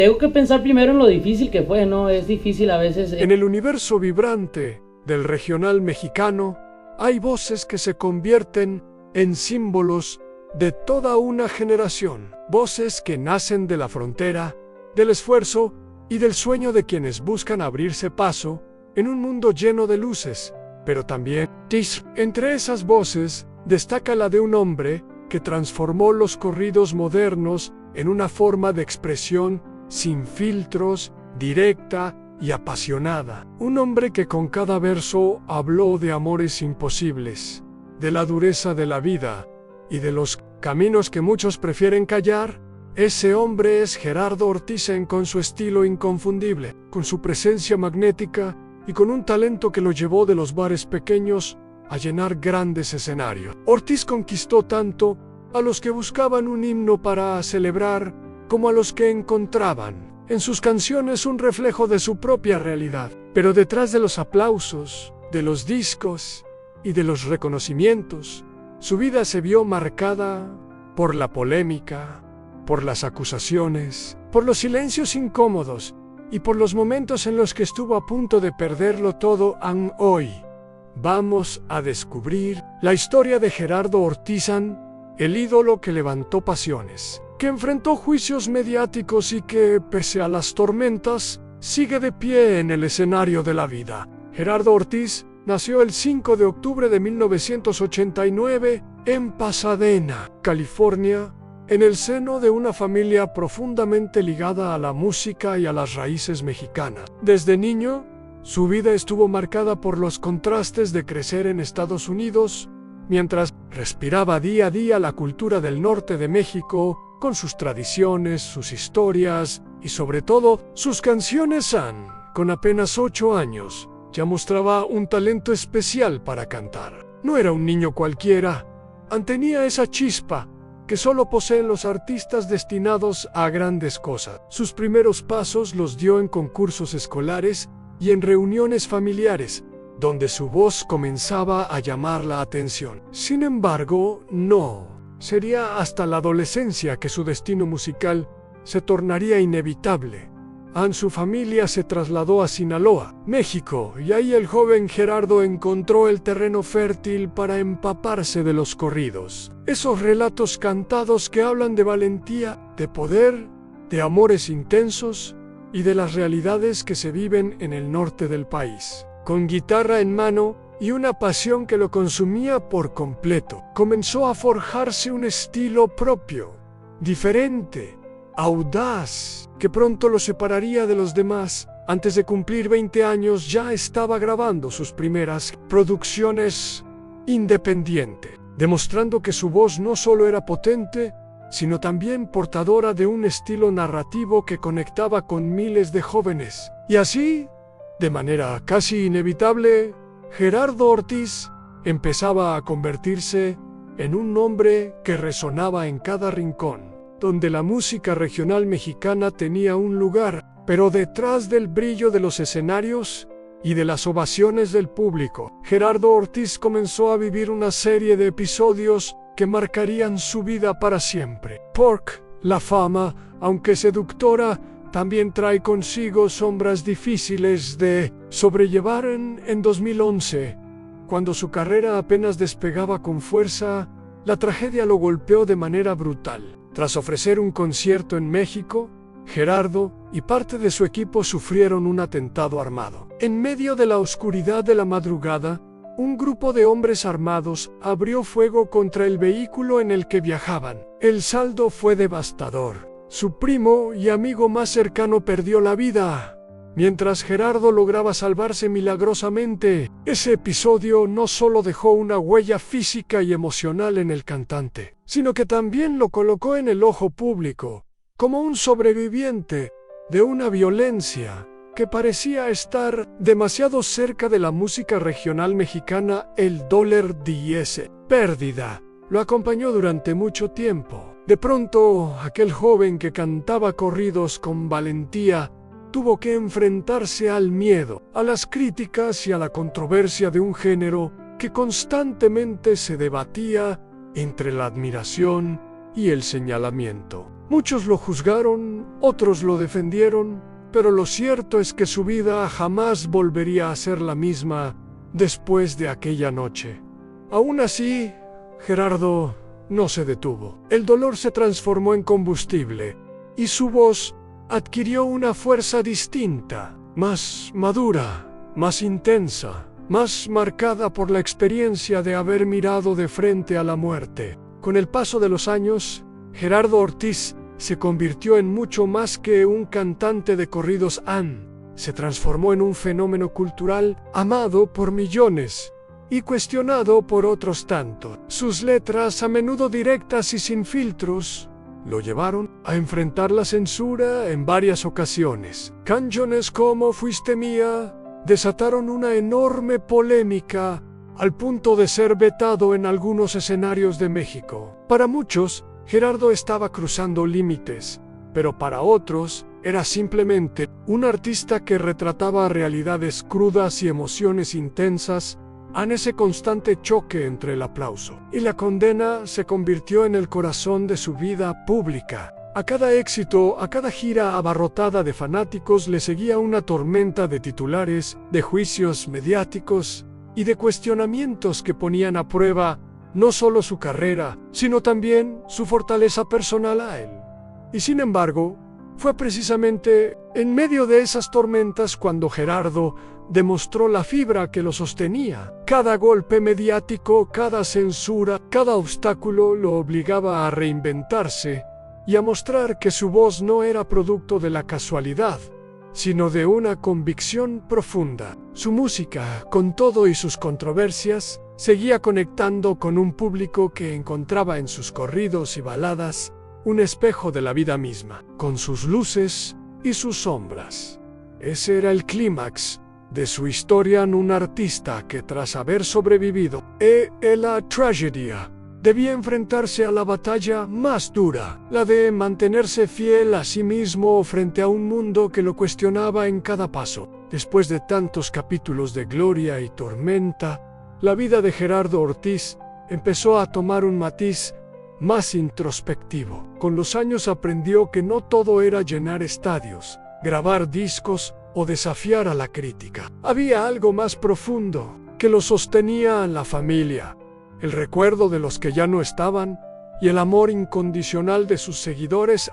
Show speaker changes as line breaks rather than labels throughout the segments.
Tengo que pensar primero en lo difícil que fue, ¿no? Es difícil a veces.
En el universo vibrante del regional mexicano, hay voces que se convierten en símbolos de toda una generación. Voces que nacen de la frontera, del esfuerzo y del sueño de quienes buscan abrirse paso en un mundo lleno de luces, pero también entre esas voces destaca la de un hombre que transformó los corridos modernos en una forma de expresión sin filtros, directa y apasionada. Un hombre que con cada verso habló de amores imposibles, de la dureza de la vida y de los caminos que muchos prefieren callar. Ese hombre es Gerardo Ortiz con su estilo inconfundible, con su presencia magnética y con un talento que lo llevó de los bares pequeños a llenar grandes escenarios. Ortiz conquistó tanto a los que buscaban un himno para celebrar como a los que encontraban en sus canciones un reflejo de su propia realidad. Pero detrás de los aplausos, de los discos y de los reconocimientos, su vida se vio marcada por la polémica, por las acusaciones, por los silencios incómodos y por los momentos en los que estuvo a punto de perderlo todo. Hoy vamos a descubrir la historia de Gerardo Ortiz, el ídolo que levantó pasiones, que enfrentó juicios mediáticos y que, pese a las tormentas, sigue de pie en el escenario de la vida. Gerardo Ortiz nació el 5 de octubre de 1989 en Pasadena, California, en el seno de una familia profundamente ligada a la música y a las raíces mexicanas. Desde niño, su vida estuvo marcada por los contrastes de crecer en Estados Unidos, mientras respiraba día a día la cultura del norte de México, con sus tradiciones, sus historias y sobre todo sus canciones. Con apenas 8 años, ya mostraba un talento especial para cantar. No era un niño cualquiera, tenía esa chispa que solo poseen los artistas destinados a grandes cosas. Sus primeros pasos los dio en concursos escolares y en reuniones familiares, donde su voz comenzaba a llamar la atención. Sin embargo, no sería hasta la adolescencia que su destino musical se tornaría inevitable. Su familia se trasladó a Sinaloa, México, y ahí el joven Gerardo encontró el terreno fértil para empaparse de los corridos. Esos relatos cantados que hablan de valentía, de poder, de amores intensos y de las realidades que se viven en el norte del país. Con guitarra en mano y una pasión que lo consumía por completo, comenzó a forjarse un estilo propio, diferente, audaz, que pronto lo separaría de los demás. Antes de cumplir 20 años ya estaba grabando sus primeras producciones independientes, demostrando que su voz no solo era potente, sino también portadora de un estilo narrativo que conectaba con miles de jóvenes. Y así, de manera casi inevitable, Gerardo Ortiz empezaba a convertirse en un nombre que resonaba en cada rincón, donde la música regional mexicana tenía un lugar, pero detrás del brillo de los escenarios y de las ovaciones del público, Gerardo Ortiz comenzó a vivir una serie de episodios que marcarían su vida para siempre. Porque la fama, aunque seductora, también trae consigo sombras difíciles de sobrellevar. En 2011, cuando su carrera apenas despegaba con fuerza, la tragedia lo golpeó de manera brutal. Tras ofrecer un concierto en México, Gerardo y parte de su equipo sufrieron un atentado armado. En medio de la oscuridad de la madrugada, un grupo de hombres armados abrió fuego contra el vehículo en el que viajaban. El saldo fue devastador. Su primo y amigo más cercano perdió la vida, mientras Gerardo lograba salvarse milagrosamente. Ese episodio no solo dejó una huella física y emocional en el cantante, sino que también lo colocó en el ojo público, como un sobreviviente de una violencia que parecía estar demasiado cerca de la música regional mexicana. El $10 pérdida lo acompañó durante mucho tiempo. De pronto, aquel joven que cantaba corridos con valentía tuvo que enfrentarse al miedo, a las críticas y a la controversia de un género que constantemente se debatía entre la admiración y el señalamiento. Muchos lo juzgaron, otros lo defendieron, pero lo cierto es que su vida jamás volvería a ser la misma después de aquella noche. Aún así, Gerardo no se detuvo. El dolor se transformó en combustible y su voz adquirió una fuerza distinta, más madura, más intensa, más marcada por la experiencia de haber mirado de frente a la muerte. Con el paso de los años, Gerardo Ortiz se convirtió en mucho más que un cantante de corridos. Se transformó en un fenómeno cultural amado por millones y cuestionado por otros tantos. Sus letras, a menudo directas y sin filtros, lo llevaron a enfrentar la censura en varias ocasiones. Canciones como Fuiste Mía desataron una enorme polémica al punto de ser vetado en algunos escenarios de México. Para muchos, Gerardo estaba cruzando límites, pero para otros era simplemente un artista que retrataba realidades crudas y emociones intensas. En ese constante choque entre el aplauso y la condena se convirtió en el corazón de su vida pública. A cada éxito, a cada gira abarrotada de fanáticos le seguía una tormenta de titulares, de juicios mediáticos y de cuestionamientos que ponían a prueba no solo su carrera, sino también su fortaleza personal a él. Y sin embargo, fue precisamente en medio de esas tormentas cuando Gerardo demostró la fibra que lo sostenía. Cada golpe mediático, cada censura, cada obstáculo lo obligaba a reinventarse y a mostrar que su voz no era producto de la casualidad, sino de una convicción profunda. Su música, con todo y sus controversias, seguía conectando con un público que encontraba en sus corridos y baladas un espejo de la vida misma, con sus luces y sus sombras. Ese era el clímax de su historia en un artista que, tras haber sobrevivido la tragedia, debía enfrentarse a la batalla más dura, la de mantenerse fiel a sí mismo frente a un mundo que lo cuestionaba en cada paso. Después de tantos capítulos de gloria y tormenta, la vida de Gerardo Ortiz empezó a tomar un matiz más introspectivo. Con los años aprendió que no todo era llenar estadios, grabar discos o desafiar a la crítica. Había algo más profundo que lo sostenía en la familia, el recuerdo de los que ya no estaban y el amor incondicional de sus seguidores.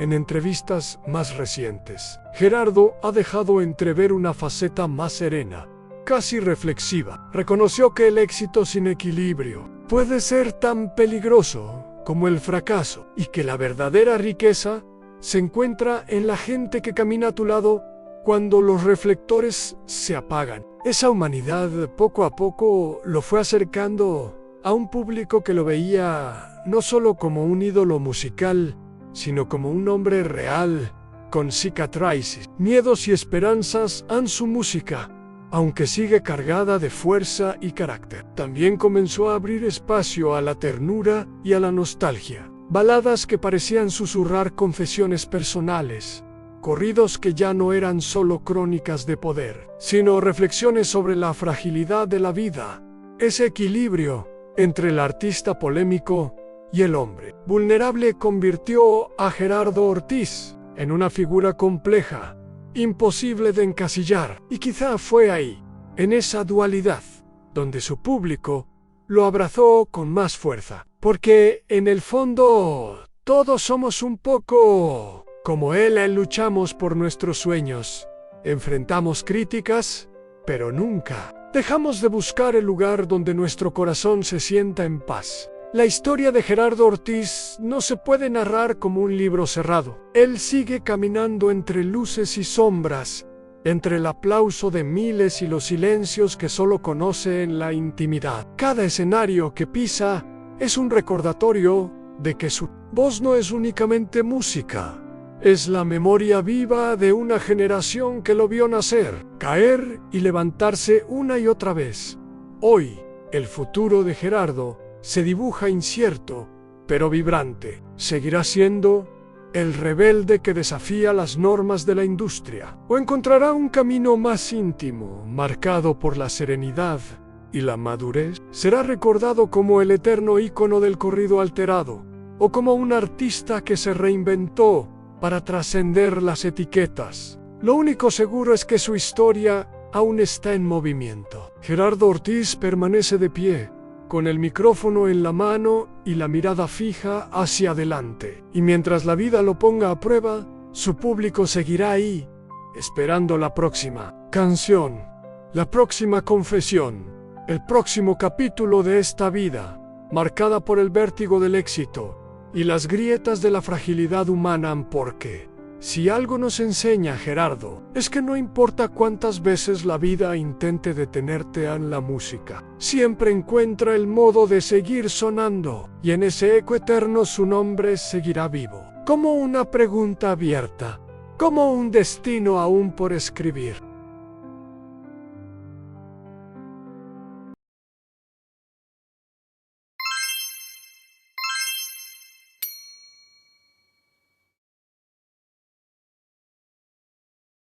En entrevistas más recientes, Gerardo ha dejado entrever una faceta más serena, casi reflexiva. Reconoció que el éxito sin equilibrio puede ser tan peligroso como el fracaso y que la verdadera riqueza se encuentra en la gente que camina a tu lado cuando los reflectores se apagan. Esa humanidad poco a poco lo fue acercando a un público que lo veía no solo como un ídolo musical, sino como un hombre real, con cicatrices, miedos y esperanzas en su música, aunque sigue cargada de fuerza y carácter. También comenzó a abrir espacio a la ternura y a la nostalgia. Baladas que parecían susurrar confesiones personales, corridos que ya no eran solo crónicas de poder, sino reflexiones sobre la fragilidad de la vida, ese equilibrio entre el artista polémico y el hombre vulnerable convirtió a Gerardo Ortiz en una figura compleja, imposible de encasillar, y quizá fue ahí, en esa dualidad, donde su público lo abrazó con más fuerza, porque en el fondo todos somos un poco como él. Luchamos por nuestros sueños, enfrentamos críticas, pero nunca dejamos de buscar el lugar donde nuestro corazón se sienta en paz. La historia de Gerardo Ortiz no se puede narrar como un libro cerrado. Él sigue caminando entre luces y sombras, entre el aplauso de miles y los silencios que solo conoce en la intimidad. Cada escenario que pisa es un recordatorio de que su voz no es únicamente música. Es la memoria viva de una generación que lo vio nacer, caer y levantarse una y otra vez. Hoy, el futuro de Gerardo se dibuja incierto, pero vibrante. Seguirá siendo el rebelde que desafía las normas de la industria, o encontrará un camino más íntimo, marcado por la serenidad y la madurez. Será recordado como el eterno ícono del corrido alterado, o como un artista que se reinventó para trascender las etiquetas. Lo único seguro es que su historia aún está en movimiento. Gerardo Ortiz permanece de pie, con el micrófono en la mano y la mirada fija hacia adelante. Y mientras la vida lo ponga a prueba, su público seguirá ahí, esperando la próxima canción, la próxima confesión, el próximo capítulo de esta vida, marcada por el vértigo del éxito y las grietas de la fragilidad humana, porque si algo nos enseña Gerardo, es que no importa cuántas veces la vida intente detenerte en la música, siempre encuentra el modo de seguir sonando, y en ese eco eterno su nombre seguirá vivo, como una pregunta abierta, como un destino aún por escribir.